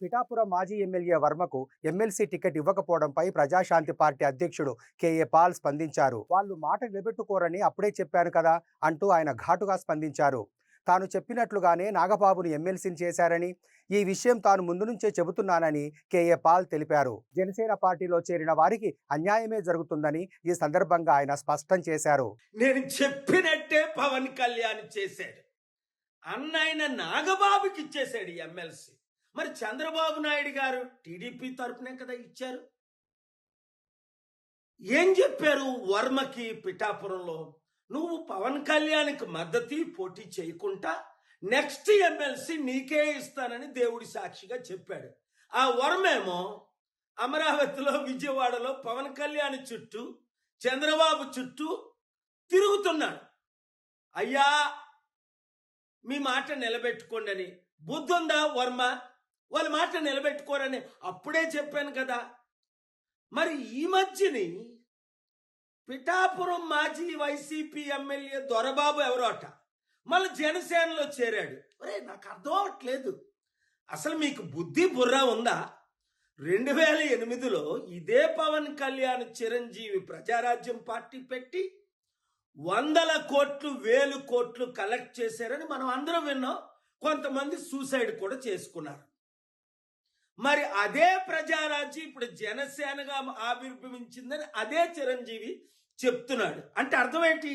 పిఠాపురం మాజీ ఎమ్మెల్యే వర్మకు MLC ticket ఇవ్వకపోవడంపై ప్రజాశాంతి పార్టీ అధ్యక్షుడు కేఏ పాల్ స్పందించారు. వాళ్ళు మాట నిలబెట్టుకోరని అప్పుడే చెప్పాను కదా అంటూ ఆయన ఘాటుగా స్పందించారు. తాను చెప్పినట్లుగానే నాగబాబును ఎమ్మెల్సీని చేశారని, ఈ విషయం తాను ముందు నుంచే చెబుతున్నానని కేఏ పాల్ తెలిపారు. జనసేన పార్టీలో చేరిన వారికి అన్యాయమే జరుగుతుందని ఈ సందర్భంగా ఆయన స్పష్టం చేశారు. నేను చెప్పినట్టే పవన్ కళ్యాణ్ చేశాడు. అన్నయన నాగబాబుకి ఇచ్చేశాడు ఎమ్మెల్సీ. మరి చంద్రబాబు నాయుడు గారు టీడీపీ తరపునే కదా ఇచ్చారు. ఏం చెప్పారు వర్మకి పిఠాపురంలో? నువ్వు పవన్ కళ్యాణ్కి మద్దతు పోటీ చేయకుండా నెక్స్ట్ ఎమ్మెల్సీ నీకే ఇస్తానని దేవుడి సాక్షిగా చెప్పాడు. ఆ వర్మేమో అమరావతిలో, విజయవాడలో పవన్ కళ్యాణ్ చుట్టూ, చంద్రబాబు చుట్టూ తిరుగుతున్నాడు. అయ్యా మీ మాట నిలబెట్టుకోండి అని. బుద్ధుందా వర్మ? వాళ్ళ మాట నిలబెట్టుకోరని అప్పుడే చెప్పాను కదా. మరి ఈ మధ్యని పిఠాపురం మాజీ వైసీపీ ఎమ్మెల్యే దొరబాబు ఎవరోట మళ్ళీ జనసేనలో చేరాడు. ఒరే, నాకు అర్థం అవ్వట్లేదు. అసలు మీకు బుద్ధి బుర్ర ఉందా? 2008లో ఇదే పవన్ కళ్యాణ్ చిరంజీవి ప్రజారాజ్యం పార్టీ పెట్టి 100 కోట్లు 1000 కోట్లు కలెక్ట్ చేశారని మనం అందరం విన్నాం. కొంతమంది సూసైడ్ కూడా చేసుకున్నారు. మరి అదే ప్రజారాజ్యం ఇప్పుడు జనసేనగా ఆవిర్భవించిందని అదే చిరంజీవి చెప్తున్నాడు. అంటే అర్థం ఏంటి?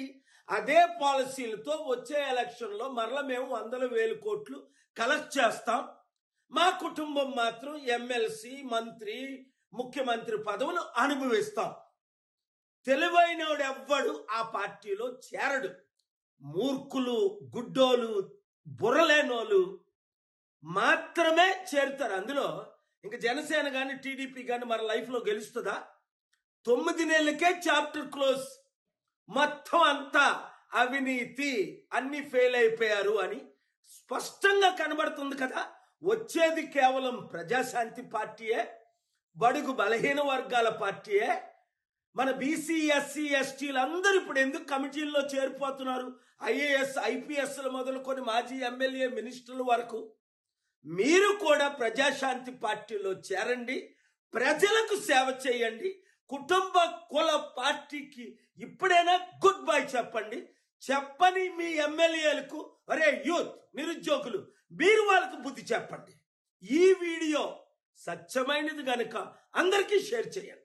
అదే పాలసీలతో వచ్చే ఎలక్షన్లో మరలా మేము 100,000 కోట్లు కలెక్ట్ చేస్తాం, మా కుటుంబం మాత్రం ఎమ్మెల్సీ, మంత్రి, ముఖ్యమంత్రి పదవులు అనుభవిస్తాం. తెలివైనోడు ఎవ్వడు ఆ పార్టీలో చేరడు. మూర్ఖులు, గుడ్డోలు, బుర్రలేనోళ్ళు మాత్రమే చేరుతారు అందులో. ఇంకా జనసేన కానీ టీడీపీ కానీ మన లైఫ్లో గెలుస్తుందా? 9 నెలలకే చాప్టర్ క్లోజ్. మొత్తం అంతా అవినీతి, అన్ని ఫెయిల్ అయిపోయారు అని స్పష్టంగా కనబడుతుంది కదా. వచ్చేది కేవలం ప్రజాశాంతి పార్టీయే, బడుగు బలహీన వర్గాల పార్టీయే. మన బీసీ, ఎస్సీ, ఎస్టీలు అందరూ ఇప్పుడు ఎందుకు కమిటీల్లో చేరిపోతున్నారు? ఐఏఎస్, ఐపీఎస్లు మొదలుకొని మాజీ ఎమ్మెల్యే, మినిస్టర్ల వరకు. మీరు కూడా ప్రజాశాంతి పార్టీలో చేరండి, ప్రజలకు సేవ చేయండి. కుటుంబ కుల పార్టీకి ఇప్పుడైనా గుడ్ బై చెప్పండి. చెప్పని మీ ఎమ్మెల్యేలకు, అరే యూత్, నిరుద్యోగులు, మీరు వాళ్ళకు బుద్ధి చెప్పండి. ఈ వీడియో సత్యమైనది గనుక అందరికీ షేర్ చేయండి.